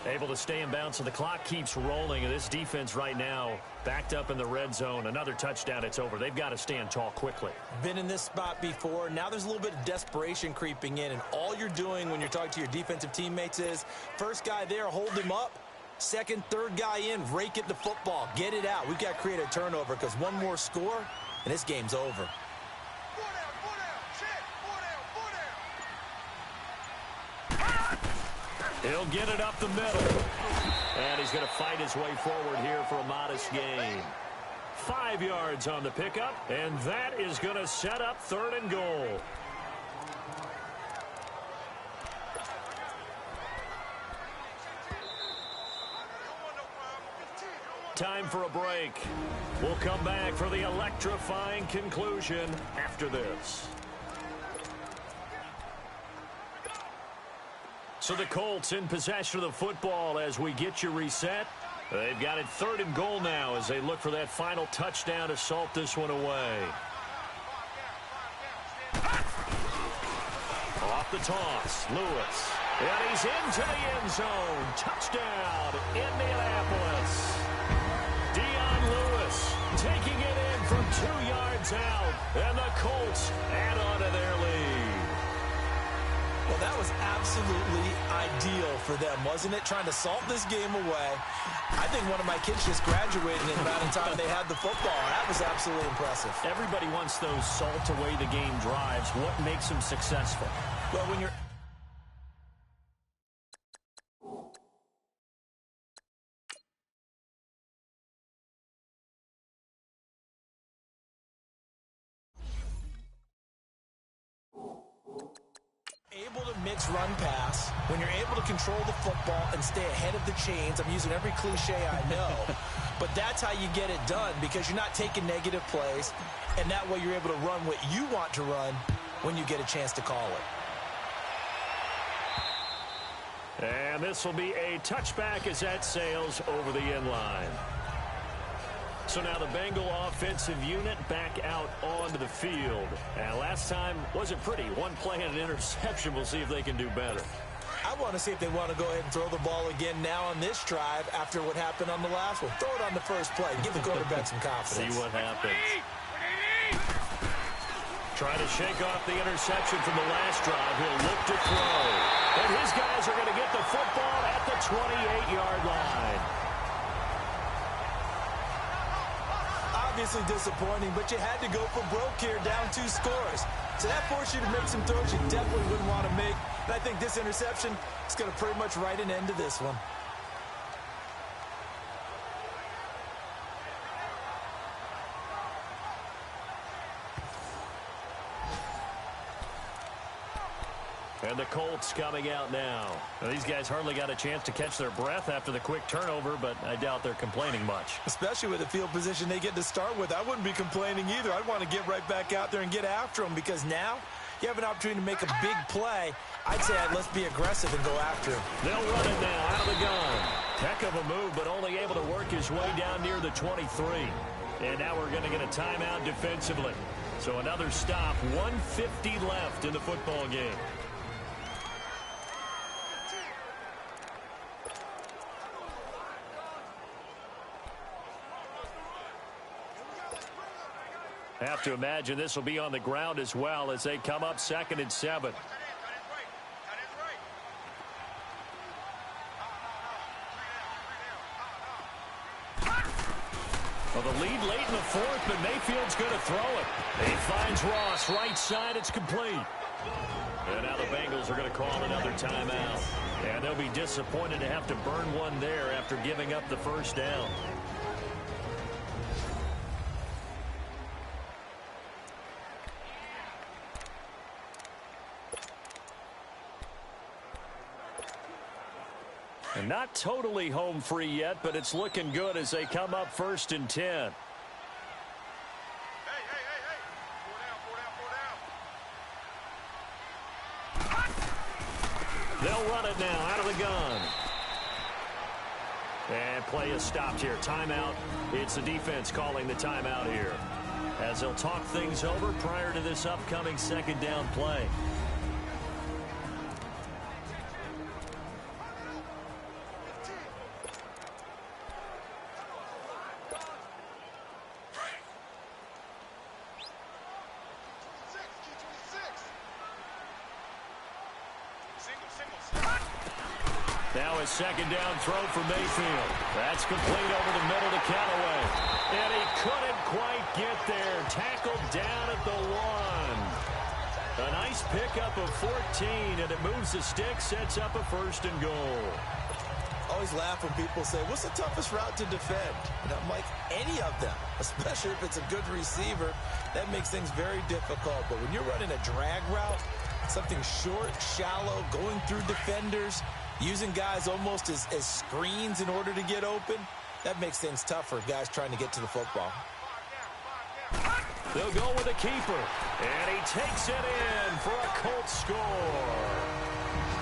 S2: Able to stay in bounds, so the clock keeps rolling. And this defense right now backed up in the red zone. Another touchdown, it's over. They've got to stand tall quickly.
S3: Been in this spot before. Now there's a little bit of desperation creeping in. And all you're doing when you're talking to your defensive teammates is, first guy there, hold him up. Second, third guy in, rake at the football. Get it out. We've got to create a turnover because one more score, and this game's over.
S2: He'll get it up the middle. And he's going to fight his way forward here for a modest gain. 5 yards on the pickup, and that is going to set up 3rd and goal. Time for a break. We'll come back for the electrifying conclusion after this. So the Colts in possession of the football as we get you reset. They've got it 3rd and goal now as they look for that final touchdown to salt this one away. Off the toss, Lewis. And he's into the end zone. Touchdown, Indianapolis. Dion Lewis taking it in from 2 yards out. And the Colts add on to their lead.
S3: Well, that was absolutely ideal for them, wasn't it? Trying to salt this game away. I think one of my kids just graduated in the amount of time they had the football. That was absolutely impressive.
S2: Everybody wants those salt away the game drives. What makes them successful?
S3: Well, when you're able to mix run pass, when you're able to control the football and stay ahead of the chains, I'm using every cliche I know, but that's how you get it done because you're not taking negative plays, and that way you're able to run what you want to run when you get a chance to call it.
S2: And this will be a touchback as that sails over the end line. So now the Bengal offensive unit back out onto the field. And last time wasn't pretty. One play and an interception. We'll see if they can do better.
S3: I want to see if they want to go ahead and throw the ball again now on this drive after what happened on the last one. Throw it on the first play. Give the quarterback some confidence.
S2: See what happens. Trying to shake off the interception from the last drive. He'll look to throw. And his guys are going to get the football at the 28-yard line.
S3: Obviously disappointing, but you had to go for broke here, down 2 scores. So that forced you to make some throws you definitely wouldn't want to make. And I think this interception is going to pretty much write an end to this one.
S2: And the Colts coming out now. Well, these guys hardly got a chance to catch their breath after the quick turnover, but I doubt they're complaining much.
S3: Especially with the field position they get to start with. I wouldn't be complaining either. I'd want to get right back out there and get after them because now you have an opportunity to make a big play. I'd say let's be aggressive and go after him.
S2: They'll run it now out of the gun. Heck of a move, but only able to work his way down near the 23. And now we're going to get a timeout defensively. So another stop, 1:50 left in the football game. Have to imagine this will be on the ground as well as they come up 2nd and 7. Well, the lead late in the 4th, but Mayfield's going to throw it. He finds Ross right side. It's complete. And now the Bengals are going to call another timeout. And they'll be disappointed to have to burn one there after giving up the first down. And not totally home free yet, but it's looking good as they come up 1st and 10. They'll run it now out of the gun. And play is stopped here. Timeout. It's the defense calling the timeout here, as they'll talk things over prior to this upcoming 2nd down play. Now a 2nd down throw for Mayfield. That's complete over the middle to Callaway. And he couldn't quite get there. Tackled down at the 1. A nice pickup of 14, and it moves the stick, sets up a 1st and goal.
S3: Always laugh when people say, what's the toughest route to defend? And I'm like, any of them, especially if it's a good receiver. That makes things very difficult. But when you're running a drag route, something short, shallow, going through defenders, using guys almost as screens in order to get open, that makes things tough for guys trying to get to the football.
S2: They'll go with a keeper, and he takes it in for a Colts score.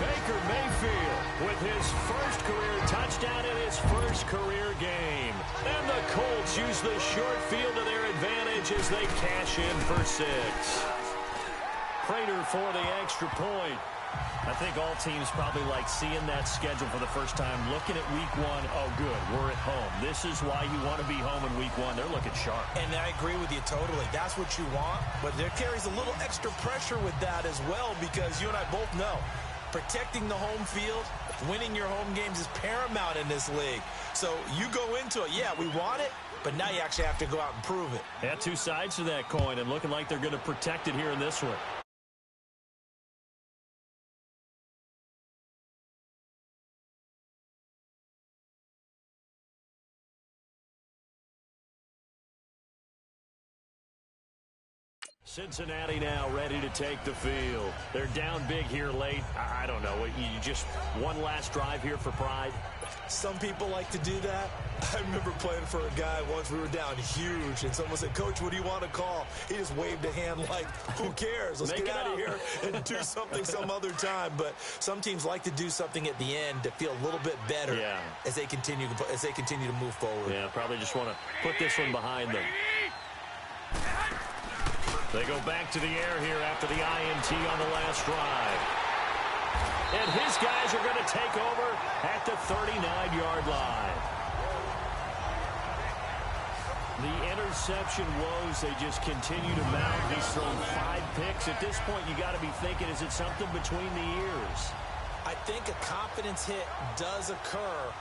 S2: Baker Mayfield with his first career touchdown in his first career game. And the Colts use the short field to their advantage as they cash in for 6. Prater for the extra point. I think all teams probably like seeing that schedule for the first time, looking at week 1. Oh, good, we're at home. This is why you want to be home in week 1. They're looking sharp. And
S3: I agree with you totally. That's what you want, but there carries a little extra pressure with that as well, because you and I both know protecting the home field, winning your home games is paramount in this league. So you go into it, yeah, we want it, but now you actually have to go out and prove it.
S2: Yeah, 2 sides to that coin, and looking like they're going to protect it here in this one. Cincinnati now ready to take the field. They're down big here late. I don't know. You just one last drive here for pride?
S3: Some people like to do that. I remember playing for a guy once. We were down huge, and someone said, "Coach, what do you want to call?" He just waved a hand like, who cares? Let's get out of here and do something some other time. But some teams like to do something at the end to feel a little bit better as they continue to move forward.
S2: Yeah, probably just want to put this one behind them. They go back to the air here after the INT on the last drive. And his guys are going to take over at the 39-yard line. The interception woes, they just continue to mount. He's thrown 5 picks. At this point, you got to be thinking, is it something between the ears?
S3: I think a confidence hit does occur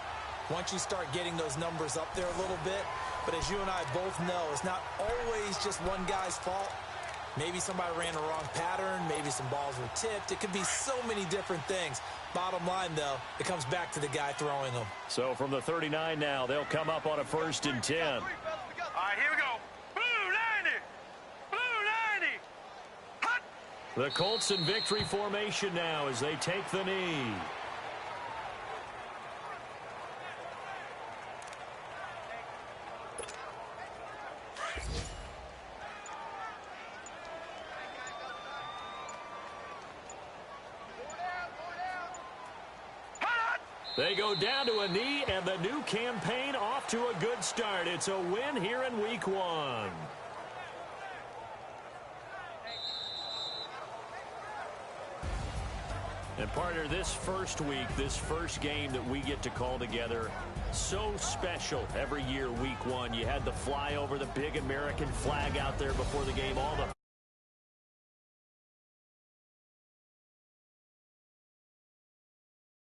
S3: once you start getting those numbers up there a little bit. But as you and I both know, it's not always just one guy's fault. Maybe somebody ran the wrong pattern. Maybe some balls were tipped. It could be so many different things. Bottom line, though, it comes back to the guy throwing them.
S2: So from the 39 now, they'll come up on a 1st and 10.
S4: All right, here we go. Blue 90. Blue 90. Hot.
S2: The Colts in victory formation now as they take the knee. They go down to a knee, and the new campaign off to a good start. It's a win here in Week 1. And partner, this first week, this first game that we get to call together, so special every year, Week 1. You had the flyover, the big American flag out there before the game, all the